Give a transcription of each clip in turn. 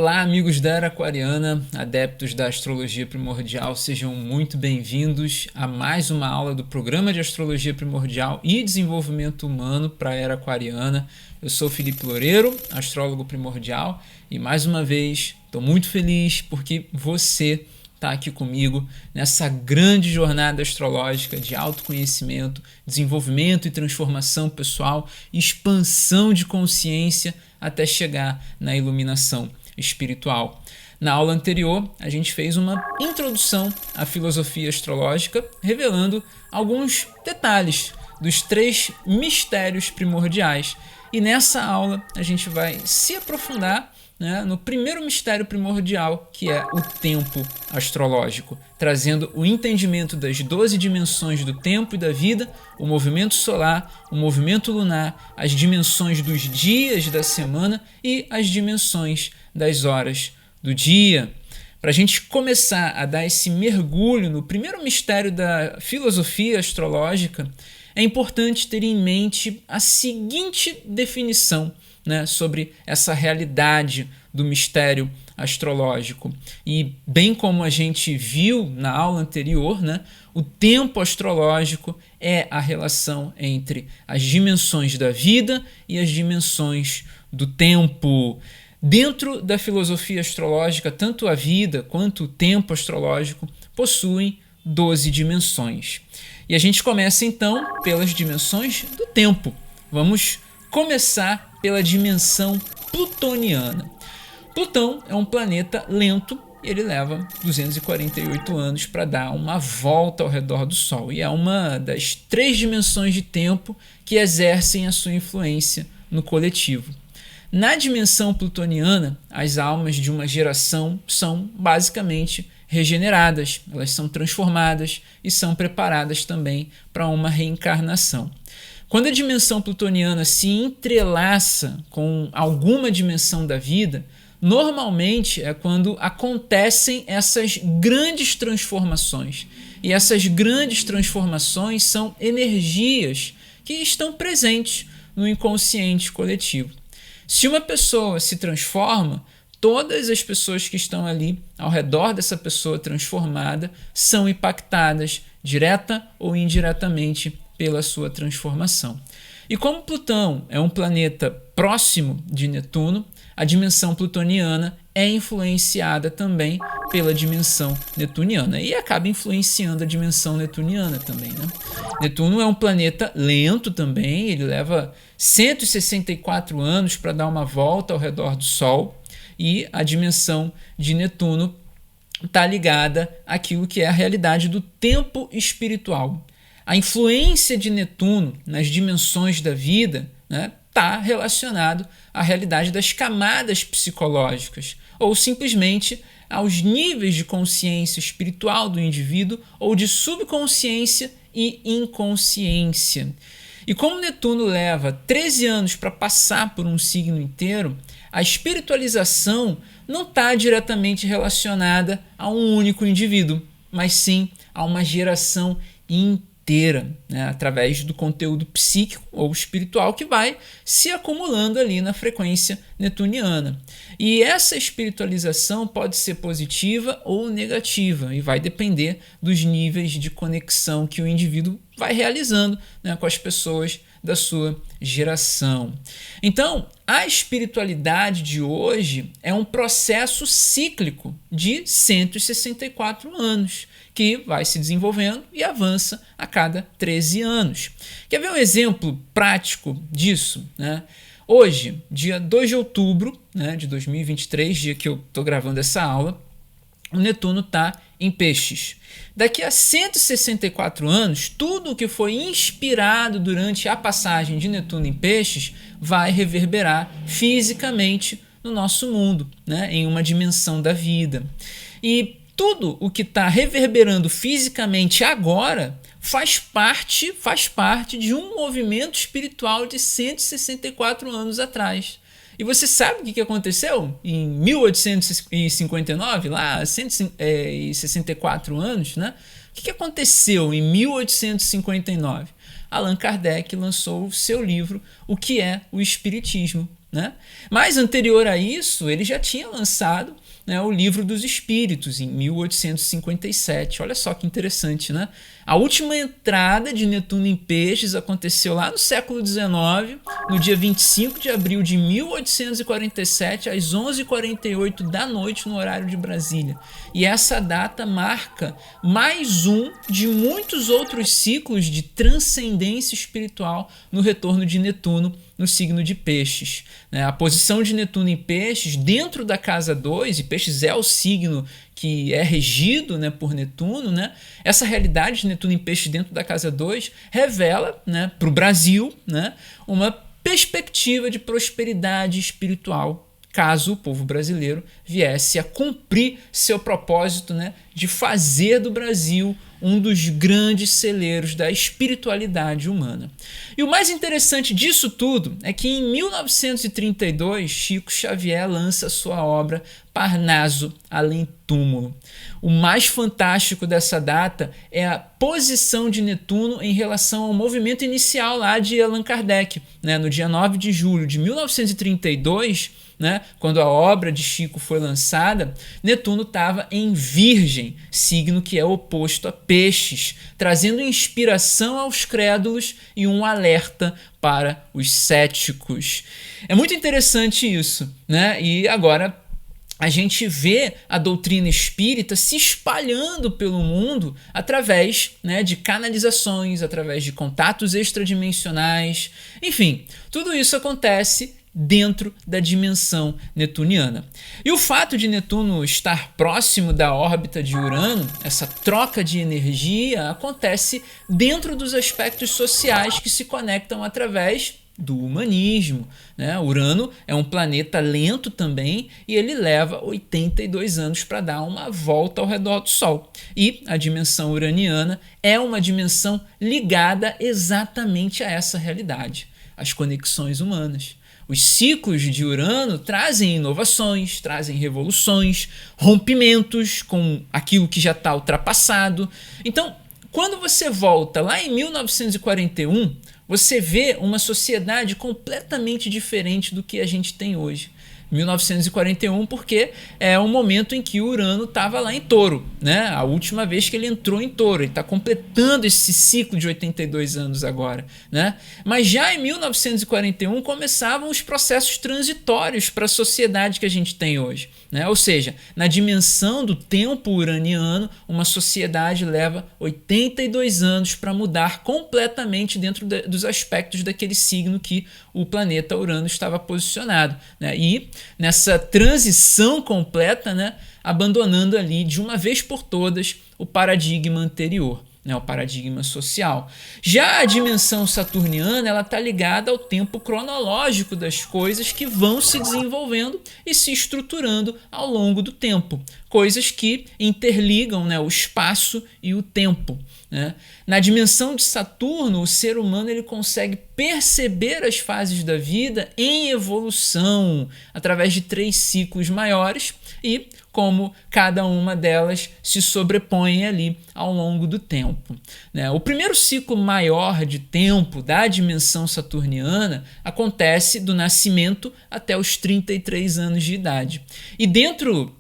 Olá, amigos da Era Aquariana, adeptos da astrologia primordial, sejam muito bem-vindos a mais uma aula do programa de astrologia primordial e desenvolvimento humano para a Era Aquariana. Eu sou Felipe Loureiro, astrólogo primordial, e mais uma vez estou muito feliz porque você está aqui comigo nessa grande jornada astrológica de autoconhecimento, desenvolvimento e transformação pessoal, expansão de consciência até chegar na iluminação espiritual. Na aula anterior, a gente fez uma introdução à filosofia astrológica, revelando alguns detalhes dos 3 mistérios primordiais. E nessa aula, a gente vai se aprofundar no primeiro mistério primordial, que é o tempo astrológico, trazendo o entendimento das 12 dimensões do tempo e da vida, o movimento solar, o movimento lunar, as dimensões dos dias da semana e as dimensões das horas do dia. Para a gente começar a dar esse mergulho no primeiro mistério da filosofia astrológica, é importante ter em mente a seguinte definição sobre essa realidade do mistério astrológico. E bem como a gente viu na aula anterior, o tempo astrológico é a relação entre as dimensões da vida e as dimensões do tempo. Dentro da filosofia astrológica, tanto a vida quanto o tempo astrológico possuem 12 dimensões. E a gente começa então pelas dimensões do tempo. Vamos começar pela dimensão plutoniana. Plutão é um planeta lento e ele leva 248 anos para dar uma volta ao redor do Sol. E é uma das 3 dimensões de tempo que exercem a sua influência no coletivo. Na dimensão plutoniana, as almas de uma geração são basicamente regeneradas, elas são transformadas e são preparadas também para uma reencarnação. Quando a dimensão plutoniana se entrelaça com alguma dimensão da vida, normalmente é quando acontecem essas grandes transformações. E essas grandes transformações são energias que estão presentes no inconsciente coletivo. Se uma pessoa se transforma, todas as pessoas que estão ali ao redor dessa pessoa transformada são impactadas direta ou indiretamente pela sua transformação. E como Plutão é um planeta próximo de Netuno, a dimensão plutoniana é influenciada também pela dimensão netuniana e acaba influenciando a dimensão netuniana também. Netuno é um planeta lento também, ele leva 164 anos para dar uma volta ao redor do Sol, e a dimensão de Netuno está ligada àquilo que é a realidade do tempo espiritual. A influência de Netuno nas dimensões da vida está relacionado à realidade das camadas psicológicas, ou simplesmente aos níveis de consciência espiritual do indivíduo, ou de subconsciência e inconsciência. E como Netuno leva 13 anos para passar por um signo inteiro, a espiritualização não está diretamente relacionada a um único indivíduo, mas sim a uma geração inteira, através do conteúdo psíquico ou espiritual que vai se acumulando ali na frequência netuniana. E essa espiritualização pode ser positiva ou negativa e vai depender dos níveis de conexão que o indivíduo vai realizando com as pessoas da sua geração. Então, a espiritualidade de hoje é um processo cíclico de 164 anos, que vai se desenvolvendo e avança a cada 13 anos. Quer ver um exemplo prático disso? Hoje, dia 2 de outubro de 2023, dia que eu estou gravando essa aula, o Netuno está em Peixes. Daqui a 164 anos, tudo o que foi inspirado durante a passagem de Netuno em Peixes vai reverberar fisicamente no nosso mundo, em uma dimensão da vida. E tudo o que está reverberando fisicamente agora faz parte de um movimento espiritual de 164 anos atrás. E você sabe o que aconteceu em 1859, lá 164 anos, O que aconteceu em 1859? Allan Kardec lançou o seu livro O que é o Espiritismo. né? Mas anterior a isso, ele já tinha lançado, né, o Livro dos Espíritos, em 1857. Olha só que interessante, né? A última entrada de Netuno em Peixes aconteceu lá no século XIX, no dia 25 de abril de 1847, às 11h48 da noite, no horário de Brasília. E essa data marca mais um de muitos outros ciclos de transcendência espiritual no retorno de Netuno no signo de Peixes. A posição de Netuno em Peixes dentro da casa 2, e Peixes é o signo que é regido, né, por Netuno, né? Essa realidade de Netuno em Peixes dentro da casa 2 revela, né, para o Brasil, né, uma perspectiva de prosperidade espiritual, caso o povo brasileiro viesse a cumprir seu propósito, né, de fazer do Brasil um dos grandes celeiros da espiritualidade humana. E o mais interessante disso tudo é que em 1932, Chico Xavier lança sua obra Parnaso, Além Túmulo. O mais fantástico dessa data é a posição de Netuno em relação ao movimento inicial lá de Allan Kardec, né, no dia 9 de julho de 1932, né, quando a obra de Chico foi lançada, Netuno estava em Virgem, signo que é oposto a Peixes, trazendo inspiração aos crédulos e um alerta para os céticos. É muito interessante isso, né? E agora a gente vê a doutrina espírita se espalhando pelo mundo através, né, de canalizações, através de contatos extradimensionais, enfim, tudo isso acontece dentro da dimensão netuniana. E o fato de Netuno estar próximo da órbita de Urano, essa troca de energia, acontece dentro dos aspectos sociais que se conectam através do humanismo, né? Urano é um planeta lento também e ele leva 82 anos para dar uma volta ao redor do Sol. E a dimensão uraniana é uma dimensão ligada exatamente a essa realidade, as conexões humanas. Os ciclos de Urano trazem inovações, trazem revoluções, rompimentos com aquilo que já está ultrapassado. Então, quando você volta lá em 1941, você vê uma sociedade completamente diferente do que a gente tem hoje. 1941, porque é o momento em que Urano estava lá em Touro, né? A última vez que ele entrou em Touro. Ele está completando esse ciclo de 82 anos agora, né? Mas já em 1941 começavam os processos transitórios para a sociedade que a gente tem hoje, né? Ou seja, na dimensão do tempo uraniano, uma sociedade leva 82 anos para mudar completamente dentro dos aspectos daquele signo que o planeta Urano estava posicionado, né? E nessa transição completa, né, abandonando ali de uma vez por todas o paradigma anterior, né, o paradigma social. Já a dimensão saturniana, ela está ligada ao tempo cronológico das coisas que vão se desenvolvendo e se estruturando ao longo do tempo, coisas que interligam, né, o espaço e o tempo, né? Na dimensão de Saturno, o ser humano ele consegue perceber as fases da vida em evolução através de 3 ciclos maiores e como cada uma delas se sobrepõe ali ao longo do tempo, né? O primeiro ciclo maior de tempo da dimensão saturniana acontece do nascimento até os 33 anos de idade. E dentro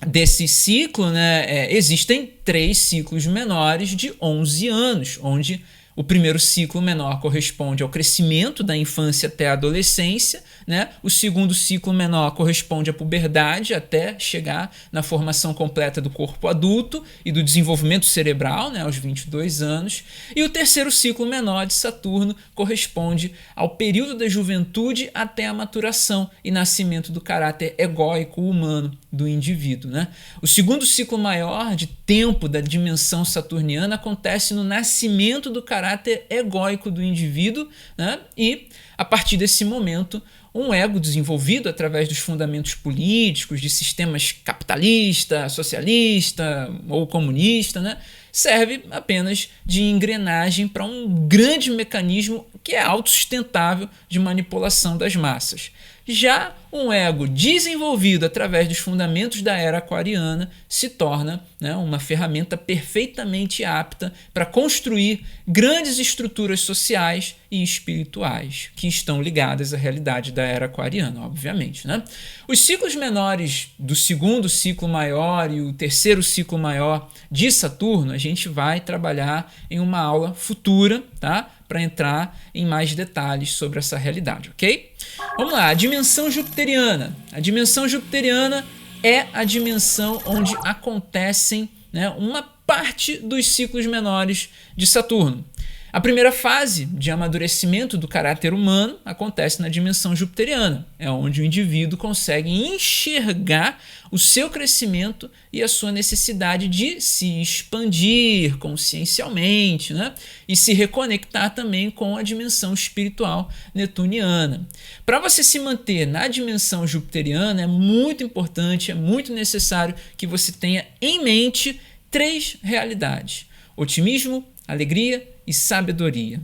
desse ciclo, né, existem 3 ciclos menores de 11 anos, onde o primeiro ciclo menor corresponde ao crescimento da infância até a adolescência, né? O segundo ciclo menor corresponde à puberdade até chegar na formação completa do corpo adulto e do desenvolvimento cerebral, né, aos 22 anos. E o terceiro ciclo menor de Saturno corresponde ao período da juventude até a maturação e nascimento do caráter egóico humano do indivíduo, né? O segundo ciclo maior de tempo da dimensão saturniana acontece no nascimento do caráter egóico do indivíduo, né? E, a partir desse momento, um ego desenvolvido através dos fundamentos políticos, de sistemas capitalista, socialista ou comunista, né, serve apenas de engrenagem para um grande mecanismo que é autossustentável de manipulação das massas. Já um ego desenvolvido através dos fundamentos da era aquariana se torna, né, uma ferramenta perfeitamente apta para construir grandes estruturas sociais e espirituais que estão ligadas à realidade da era aquariana, obviamente, né? Os ciclos menores do segundo ciclo maior e o terceiro ciclo maior de Saturno a gente vai trabalhar em uma aula futura, tá? Para entrar em mais detalhes sobre essa realidade, ok? Vamos lá, a dimensão jupiteriana. A dimensão jupiteriana é a dimensão onde acontecem, né, uma parte dos ciclos menores de Saturno. A primeira fase de amadurecimento do caráter humano acontece na dimensão jupiteriana, é onde o indivíduo consegue enxergar o seu crescimento e a sua necessidade de se expandir consciencialmente, né? E se reconectar também com a dimensão espiritual netuniana. Para você se manter na dimensão jupiteriana é muito importante, é muito necessário que você tenha em mente 3 realidades: otimismo, alegria e sabedoria.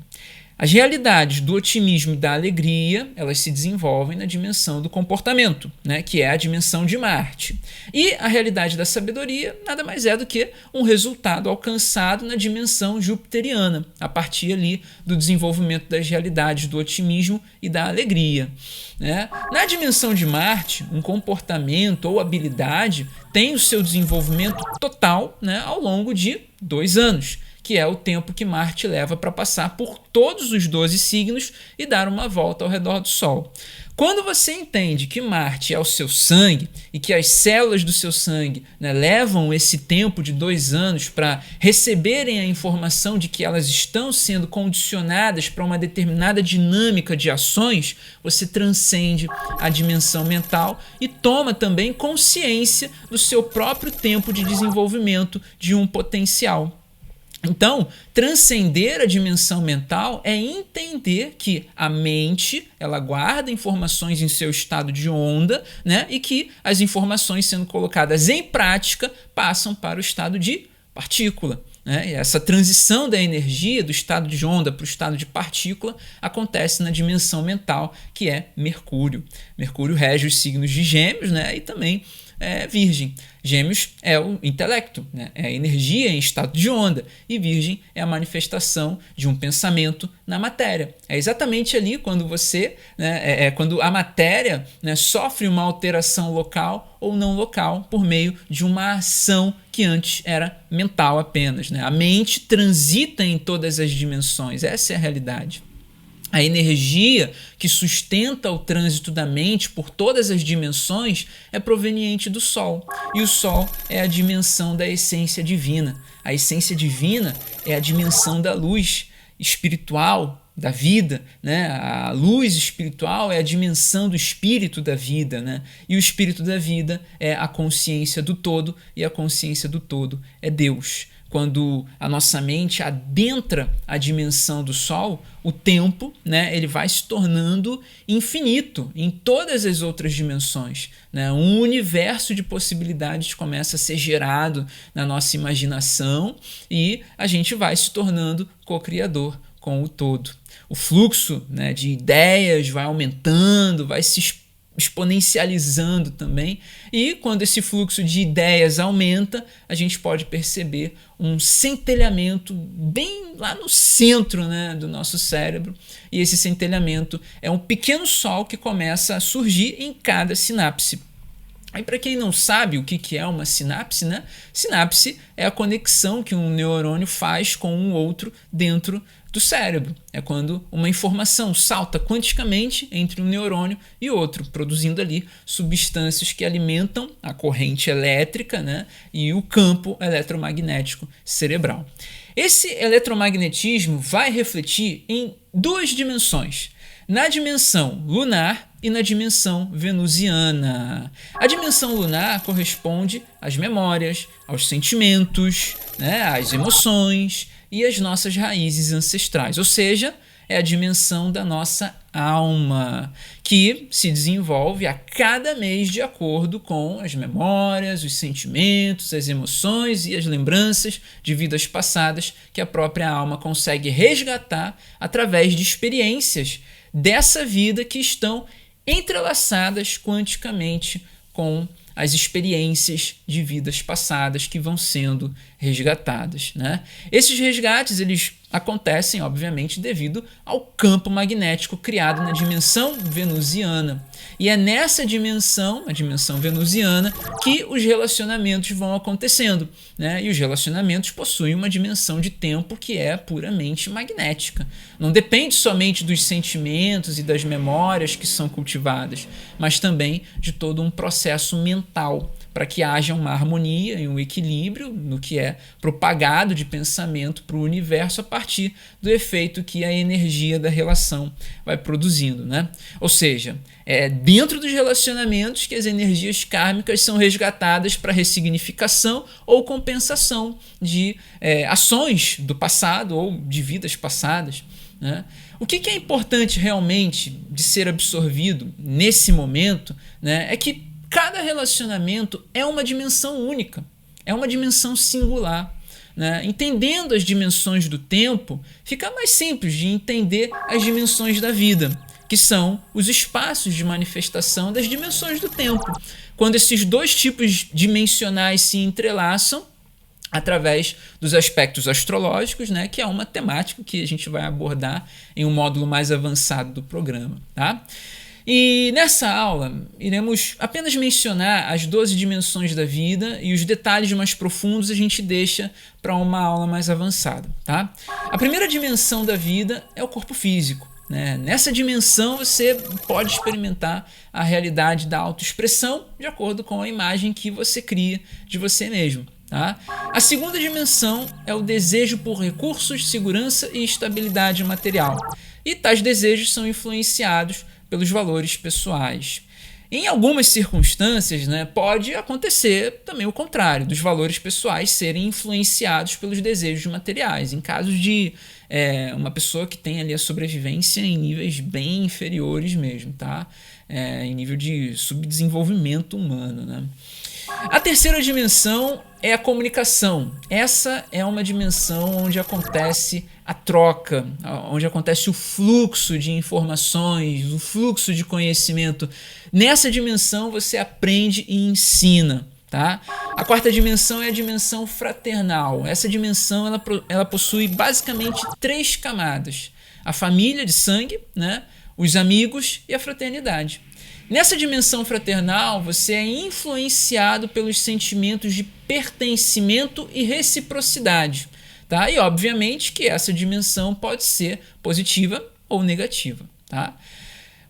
As realidades do otimismo e da alegria, elas se desenvolvem na dimensão do comportamento, né, que é a dimensão de Marte. E a realidade da sabedoria nada mais é do que um resultado alcançado na dimensão jupiteriana, a partir ali do desenvolvimento das realidades do otimismo e da alegria, né? Na dimensão de Marte, um comportamento ou habilidade tem o seu desenvolvimento total, né, ao longo de 2 anos, que é o tempo que Marte leva para passar por todos os 12 signos e dar uma volta ao redor do Sol. Quando você entende que Marte é o seu sangue e que as células do seu sangue, né, levam esse tempo de 2 anos para receberem a informação de que elas estão sendo condicionadas para uma determinada dinâmica de ações, você transcende a dimensão mental e toma também consciência do seu próprio tempo de desenvolvimento de um potencial. Então, transcender a dimensão mental é entender que a mente, ela guarda informações em seu estado de onda, né, e que as informações sendo colocadas em prática passam para o estado de partícula, né? E essa transição da energia do estado de onda para o estado de partícula acontece na dimensão mental, que é Mercúrio. Mercúrio rege os signos de Gêmeos, né, e também Virgem. Gêmeos é o intelecto, né? É a energia em estado de onda, e Virgem é a manifestação de um pensamento na matéria. É exatamente ali quando você, né, quando a matéria, né, sofre uma alteração local ou não local por meio de uma ação que antes era mental apenas, né? A mente transita em todas as dimensões, essa é a realidade. A energia que sustenta o trânsito da mente por todas as dimensões é proveniente do Sol. E o Sol é a dimensão da essência divina. A essência divina é a dimensão da luz espiritual da vida, né? A luz espiritual é a dimensão do espírito da vida, né? E o espírito da vida é a consciência do todo, e a consciência do todo é Deus. Quando a nossa mente adentra a dimensão do Sol, o tempo, né, ele vai se tornando infinito em todas as outras dimensões, né? Um universo de possibilidades começa a ser gerado na nossa imaginação e a gente vai se tornando co-criador com o todo. O fluxo, né, de ideias vai aumentando, vai se exponencializando também, e quando esse fluxo de ideias aumenta, a gente pode perceber um centelhamento bem lá no centro, né, do nosso cérebro, e esse centelhamento é um pequeno sol que começa a surgir em cada sinapse. Aí, para quem não sabe o que é uma sinapse, né? Sinapse é a conexão que um neurônio faz com um outro dentro do cérebro. É quando uma informação salta quanticamente entre um neurônio e outro, produzindo ali substâncias que alimentam a corrente elétrica, né, e o campo eletromagnético cerebral. Esse eletromagnetismo vai refletir em 2 dimensões: na dimensão lunar e na dimensão venusiana. A dimensão lunar corresponde às memórias, aos sentimentos, né, às emoções e às nossas raízes ancestrais, ou seja, é a dimensão da nossa alma, que se desenvolve a cada mês de acordo com as memórias, os sentimentos, as emoções e as lembranças de vidas passadas que a própria alma consegue resgatar através de experiências dessa vida que estão entrelaçadas quanticamente com as experiências de vidas passadas que vão sendo resgatadas, né? Esses resgates, eles acontecem, obviamente, devido ao campo magnético criado na dimensão venusiana. E é nessa dimensão, a dimensão venusiana, que os relacionamentos vão acontecendo, né? E os relacionamentos possuem uma dimensão de tempo que é puramente magnética. Não depende somente dos sentimentos e das memórias que são cultivadas, mas também de todo um processo mental, para que haja uma harmonia e um equilíbrio no que é propagado de pensamento para o universo a partir do efeito que a energia da relação vai produzindo, né? Ou seja, é dentro dos relacionamentos que as energias kármicas são resgatadas para ressignificação ou compensação de ações do passado ou de vidas passadas, né? O que é importante realmente de ser absorvido nesse momento, né, é que cada relacionamento é uma dimensão única, é uma dimensão singular, né? Entendendo as dimensões do tempo, fica mais simples de entender as dimensões da vida, que são os espaços de manifestação das dimensões do tempo. Quando esses dois tipos dimensionais se entrelaçam, através dos aspectos astrológicos, né, que é uma temática que a gente vai abordar em um módulo mais avançado do programa, tá? E nessa aula, iremos apenas mencionar as 12 dimensões da vida e os detalhes mais profundos a gente deixa para uma aula mais avançada, tá? A primeira dimensão da vida é o corpo físico, né? Nessa dimensão você pode experimentar a realidade da autoexpressão de acordo com a imagem que você cria de você mesmo, tá? A segunda dimensão é o desejo por recursos, segurança e estabilidade material. E tais desejos são influenciados pelos valores pessoais. Em algumas circunstâncias, né, pode acontecer também o contrário, dos valores pessoais serem influenciados pelos desejos materiais, em casos de uma pessoa que tem ali a sobrevivência em níveis bem inferiores mesmo, tá? Em nível de subdesenvolvimento humano, né? A terceira dimensão é a comunicação. Essa é uma dimensão onde acontece a troca, onde acontece o fluxo de informações, o fluxo de conhecimento. Nessa dimensão você aprende e ensina, tá? A quarta dimensão é a dimensão fraternal. Essa dimensão ela possui basicamente 3 camadas: a família de sangue, né? Os amigos e a fraternidade. Nessa dimensão fraternal, você é influenciado pelos sentimentos de pertencimento e reciprocidade, tá? E obviamente que essa dimensão pode ser positiva ou negativa, tá?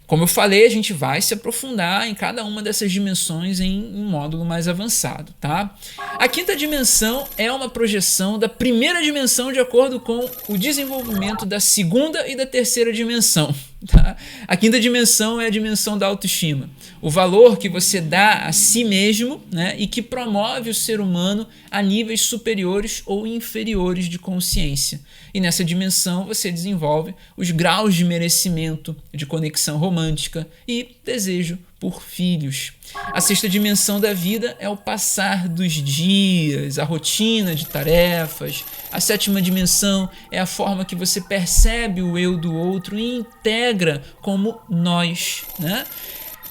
Como eu falei, a gente vai se aprofundar em cada uma dessas dimensões em um módulo mais avançado, tá? A quinta dimensão é uma projeção da primeira dimensão de acordo com o desenvolvimento da segunda e da terceira dimensão, tá? A quinta dimensão é a dimensão da autoestima, o valor que você dá a si mesmo, né, e que promove o ser humano a níveis superiores ou inferiores de consciência. E nessa dimensão você desenvolve os graus de merecimento, de conexão romântica e desejo por filhos. A sexta dimensão da vida é o passar dos dias, a rotina de tarefas. A sétima dimensão é a forma que você percebe o eu do outro e integra como nós, né?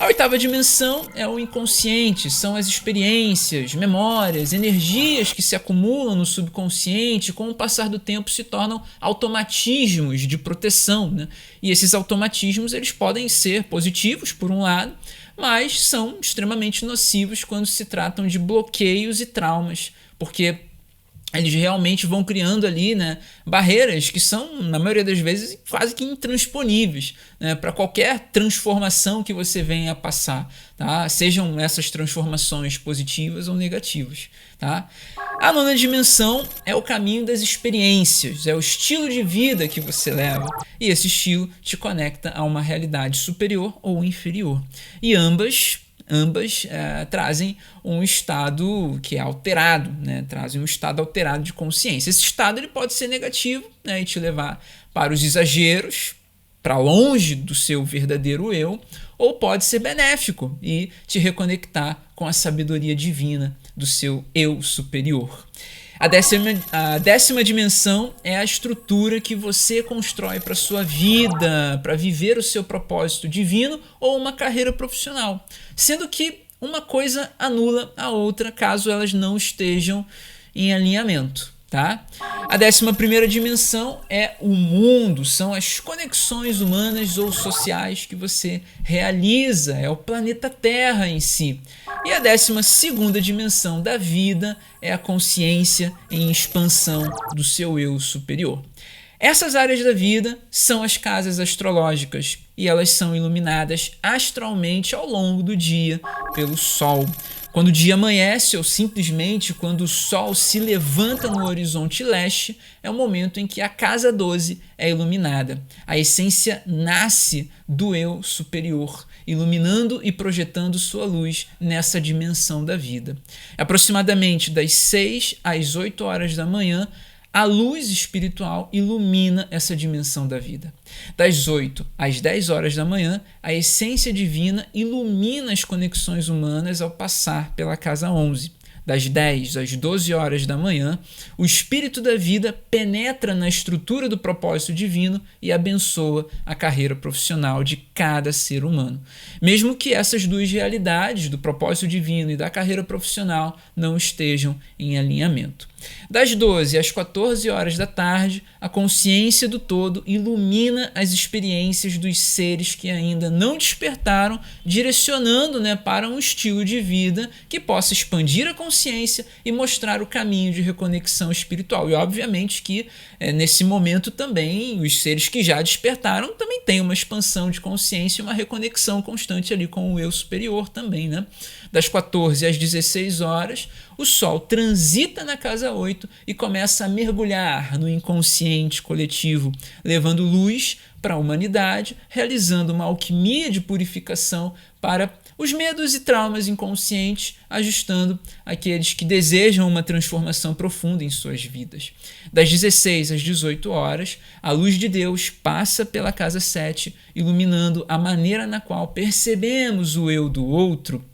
A oitava dimensão é o inconsciente, são as experiências, memórias, energias que se acumulam no subconsciente e com o passar do tempo se tornam automatismos de proteção, né? E esses automatismos eles podem ser positivos, por um lado, mas são extremamente nocivos quando se tratam de bloqueios e traumas, porque eles realmente vão criando ali, né, barreiras que são, na maioria das vezes, quase que intransponíveis, né, para qualquer transformação que você venha a passar, tá? Sejam essas transformações positivas ou negativas, tá? A nona dimensão é o caminho das experiências, é o estilo de vida que você leva, e esse estilo te conecta a uma realidade superior ou inferior. E ambas trazem um estado que é alterado, né? Trazem um estado alterado de consciência. Esse estado ele pode ser negativo, né? E te levar para os exageros, para longe do seu verdadeiro eu, ou pode ser benéfico e te reconectar com a sabedoria divina do seu eu superior. A décima dimensão é a estrutura que você constrói para sua vida, para viver o seu propósito divino ou uma carreira profissional, sendo que uma coisa anula a outra caso elas não estejam em alinhamento. Tá? A 11ª dimensão é o mundo, são as conexões humanas ou sociais que você realiza, é o planeta Terra em si. E a 12ª dimensão da vida é a consciência em expansão do seu eu superior. Essas áreas da vida são as casas astrológicas e elas são iluminadas astralmente ao longo do dia pelo Sol. Quando o dia amanhece ou simplesmente quando o Sol se levanta no horizonte leste, é o momento em que a casa 12 é iluminada. A essência nasce do eu superior, iluminando e projetando sua luz nessa dimensão da vida. Aproximadamente das 6 às 8 horas da manhã, a luz espiritual ilumina essa dimensão da vida. Das 8 às 10 horas da manhã, a essência divina ilumina as conexões humanas ao passar pela casa 11. Das 10 às 12 horas da manhã, o espírito da vida penetra na estrutura do propósito divino e abençoa a carreira profissional de cada ser humano. Mesmo que essas duas realidades, do propósito divino e da carreira profissional, não estejam em alinhamento. Das 12 às 14 horas da tarde, a consciência do todo ilumina as experiências dos seres que ainda não despertaram, direcionando, para um estilo de vida que possa expandir a consciência e mostrar o caminho de reconexão espiritual. E obviamente que nesse momento também os seres que já despertaram também têm uma expansão de consciência e uma reconexão constante ali com o eu superior também, Das 14 às 16 horas, o Sol transita na casa 8 e começa a mergulhar no inconsciente coletivo, levando luz para a humanidade, realizando uma alquimia de purificação para os medos e traumas inconscientes, ajustando aqueles que desejam uma transformação profunda em suas vidas. Das 16 às 18 horas, a luz de Deus passa pela casa 7, iluminando a maneira na qual percebemos o eu do outro.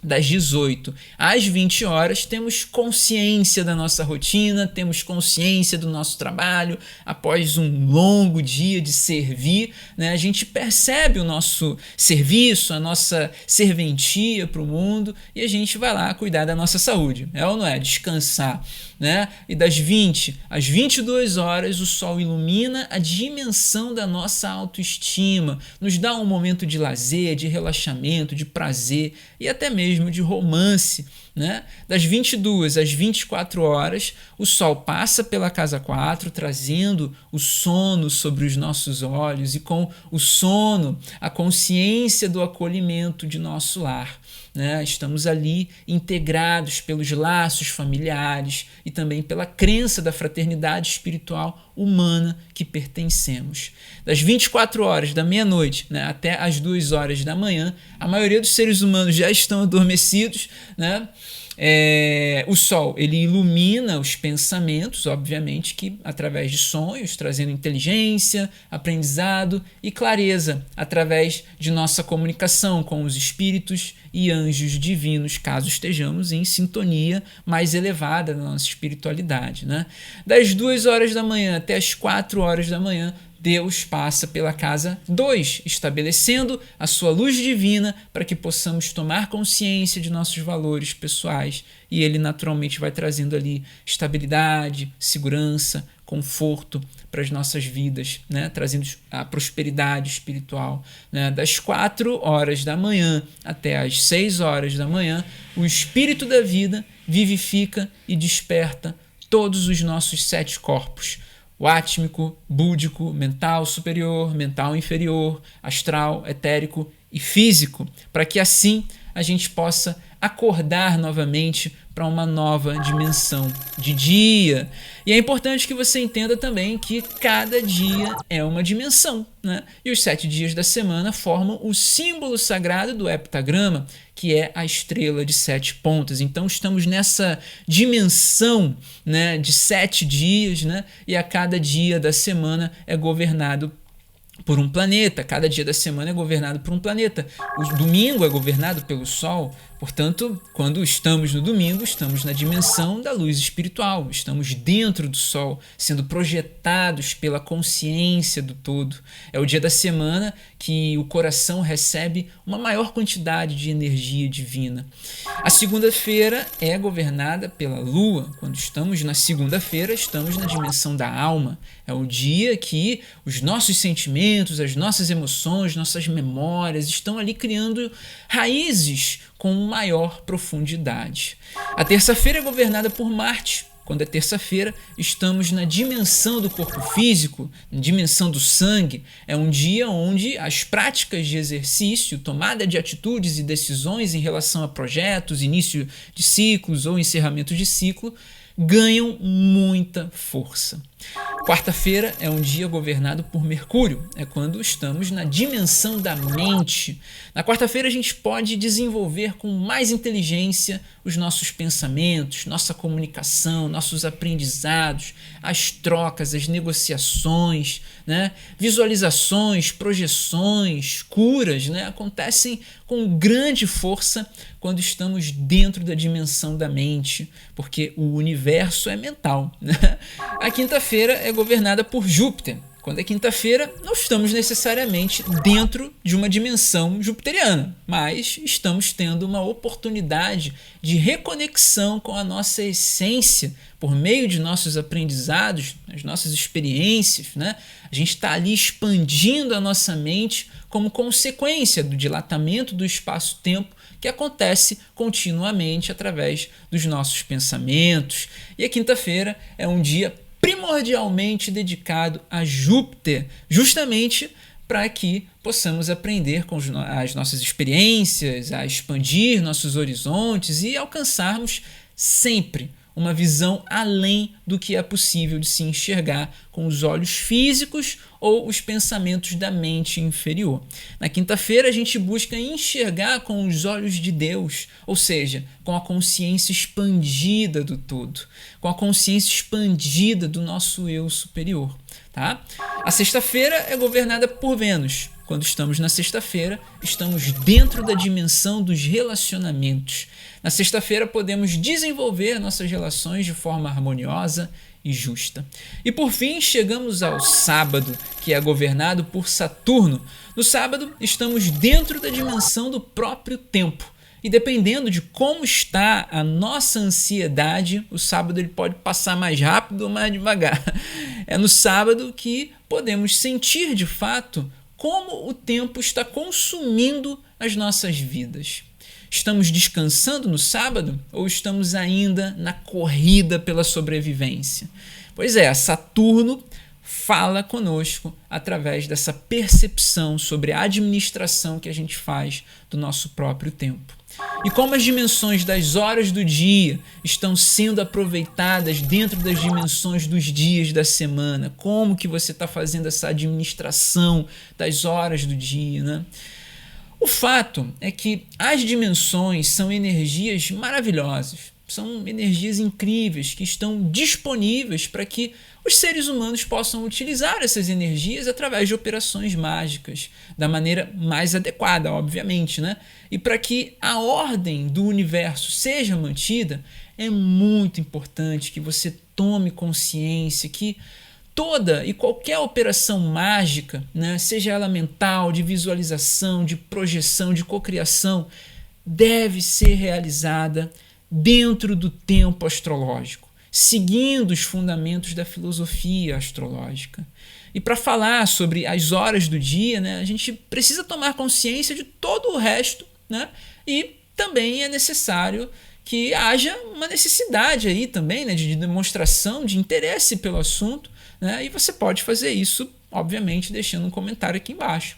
Das 18 às 20 horas, temos consciência da nossa rotina, temos consciência do nosso trabalho. Após um longo dia de servir, a gente percebe o nosso serviço, a nossa serventia para o mundo e a gente vai lá cuidar da nossa saúde. É ou não é? Descansar. E das 20 às 22 horas, o Sol ilumina a dimensão da nossa autoestima, nos dá um momento de lazer, de relaxamento, de prazer e até mesmo de romance. Das 22 às 24 horas, o Sol passa pela casa 4, trazendo o sono sobre os nossos olhos e com o sono, a consciência do acolhimento de nosso lar. Estamos ali integrados pelos laços familiares e também pela crença da fraternidade espiritual humana que pertencemos. Das 24 horas da meia-noite, até as 2 horas da manhã, a maioria dos seres humanos já estão adormecidos, O Sol, ele ilumina os pensamentos, obviamente que através de sonhos, trazendo inteligência, aprendizado e clareza, através de nossa comunicação com os espíritos e anjos divinos, caso estejamos em sintonia mais elevada da nossa espiritualidade. Das 2 horas da manhã até as 4 horas da manhã, Deus passa pela casa 2, estabelecendo a sua luz divina para que possamos tomar consciência de nossos valores pessoais e ele naturalmente vai trazendo ali estabilidade, segurança, conforto para as nossas vidas, trazendo a prosperidade espiritual. Das 4 horas da manhã até as 6 horas da manhã, o Espírito da vida vivifica e desperta todos os nossos 7 corpos, o átmico, búdico, mental superior, mental inferior, astral, etérico e físico, para que assim a gente possa acordar novamente para uma nova dimensão de dia. E é importante que você entenda também que cada dia é uma dimensão, E os 7 dias da semana formam o símbolo sagrado do heptagrama, que é a estrela de 7 pontas. Então estamos nessa dimensão, de 7 dias, e a cada dia da semana é governado por um planeta. Cada dia da semana é governado por um planeta. O domingo é governado pelo Sol, Portanto, quando estamos no domingo, estamos na dimensão da luz espiritual, estamos dentro do Sol, sendo projetados pela consciência do todo. É o dia da semana que o coração recebe uma maior quantidade de energia divina. A segunda-feira é governada pela Lua. Quando estamos na segunda-feira, estamos na dimensão da alma. É o dia que os nossos sentimentos, as nossas emoções, nossas memórias estão ali criando raízes com maior profundidade. A terça-feira é governada por Marte. Quando é terça-feira, estamos na dimensão do corpo físico, na dimensão do sangue. É um dia onde as práticas de exercício, tomada de atitudes e decisões em relação a projetos, início de ciclos ou encerramento de ciclo, ganham muita força. Quarta-feira é um dia governado por Mercúrio, é quando estamos na dimensão da mente. Na quarta-feira a gente pode desenvolver com mais inteligência os nossos pensamentos, nossa comunicação, nossos aprendizados, as trocas, as negociações, né? Visualizações, projeções, curas, né? Acontecem com grande força quando estamos dentro da dimensão da mente, porque o universo é mental, né? A quinta-feira é governada por Júpiter. Quando é quinta-feira, não estamos necessariamente dentro de uma dimensão jupiteriana, mas estamos tendo uma oportunidade de reconexão com a nossa essência por meio de nossos aprendizados, as nossas experiências, né? A gente está ali expandindo a nossa mente como consequência do dilatamento do espaço-tempo que acontece continuamente através dos nossos pensamentos. E a quinta-feira é um dia primordialmente dedicado a Júpiter, justamente para que possamos aprender com as nossas experiências, a expandir nossos horizontes e alcançarmos sempre uma visão além do que é possível de se enxergar com os olhos físicos ou os pensamentos da mente inferior. Na quinta-feira, a gente busca enxergar com os olhos de Deus, ou seja, com a consciência expandida do todo, com a consciência expandida do nosso eu superior. Tá? A sexta-feira é governada por Vênus. Quando estamos na sexta-feira, estamos dentro da dimensão dos relacionamentos. Na sexta-feira, podemos desenvolver nossas relações de forma harmoniosa e justa. E por fim, chegamos ao sábado, que é governado por Saturno. No sábado, estamos dentro da dimensão do próprio tempo. E dependendo de como está a nossa ansiedade, o sábado ele pode passar mais rápido ou mais devagar. É no sábado que podemos sentir de fato como o tempo está consumindo as nossas vidas. Estamos descansando no sábado ou estamos ainda na corrida pela sobrevivência? Pois é, Saturno fala conosco através dessa percepção sobre a administração que a gente faz do nosso próprio tempo. E como as dimensões das horas do dia estão sendo aproveitadas dentro das dimensões dos dias da semana? Como que você está fazendo essa administração das horas do dia, né? O fato é que as dimensões são energias maravilhosas, são energias incríveis que estão disponíveis para que os seres humanos possam utilizar essas energias através de operações mágicas, da maneira mais adequada, obviamente, né? E para que a ordem do universo seja mantida, é muito importante que você tome consciência que toda e qualquer operação mágica, né, seja ela mental, de visualização, de projeção, de cocriação, deve ser realizada dentro do tempo astrológico, seguindo os fundamentos da filosofia astrológica. E para falar sobre as horas do dia, né, a gente precisa tomar consciência de todo o resto, né, e também é necessário que haja uma necessidade aí também, né, de demonstração de interesse pelo assunto, né, e você pode fazer isso, obviamente, deixando um comentário aqui embaixo.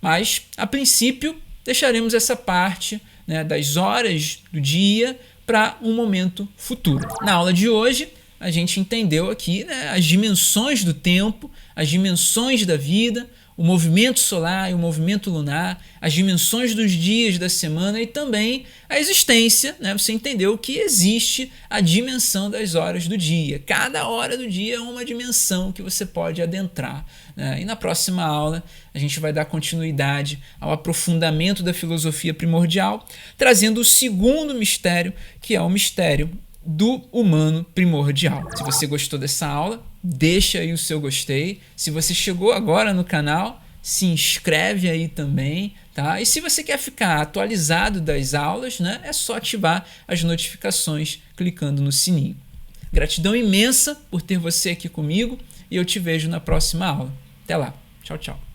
Mas, a princípio, deixaremos essa parte, né, das horas do dia para um momento futuro. Na aula de hoje, a gente entendeu aqui, né, as dimensões do tempo, as dimensões da vida, o movimento solar e o movimento lunar, as dimensões dos dias da semana e também a existência, né? Você entendeu que existe a dimensão das horas do dia. Cada hora do dia é uma dimensão que você pode adentrar, né? E na próxima aula a gente vai dar continuidade ao aprofundamento da filosofia primordial, trazendo o segundo mistério, que é o mistério do humano primordial. Se você gostou dessa aula, deixa aí o seu gostei. Se você chegou agora no canal, se inscreve aí também, tá? E se você quer ficar atualizado das aulas, né, é só ativar as notificações clicando no sininho. Gratidão imensa por ter você aqui comigo e eu te vejo na próxima aula. Até lá. Tchau, tchau.